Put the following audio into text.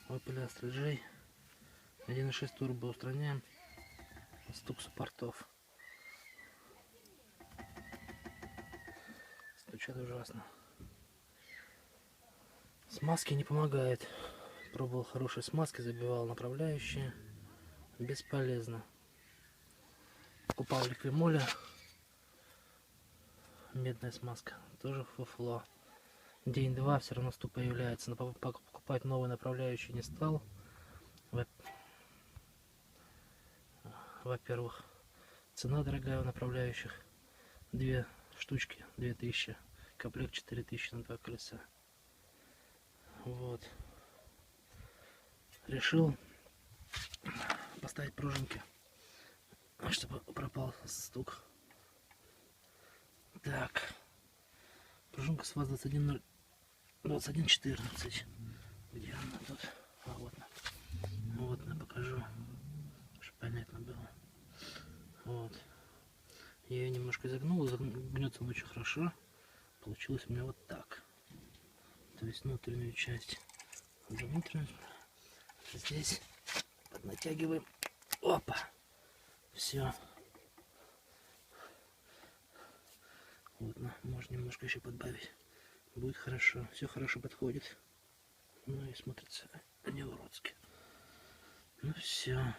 Opel Astra J 1.6 турбо устраняем стук суппортов. Стучат ужасно. Смазки не помогает. Пробовал хорошие смазки, забивал направляющие. Бесполезно. Покупал Ликвимоля. Медная смазка. Тоже фуфло. День-два все равно стук появляется. Но покупать новые направляющие не стал. Во-первых, цена дорогая у направляющих. 2 штучки 2000. Комплект 4000 на 2 колеса. Вот. Решил поставить пружинки, чтобы пропал стук. Так. Пружинка с ВАЗ 2114. Где она тут? А, вот она. Вот она, покажу, чтобы понятно было. Вот. Я ее немножко изогнул, гнется он очень хорошо. Получилось у меня вот так. То есть внутреннюю часть. Уже внутреннюю. Здесь поднатягиваем. Опа. Все. Вот, можно немножко еще подбавить. Будет хорошо. Все хорошо подходит. Ну и смотрится не уродски. Ну все.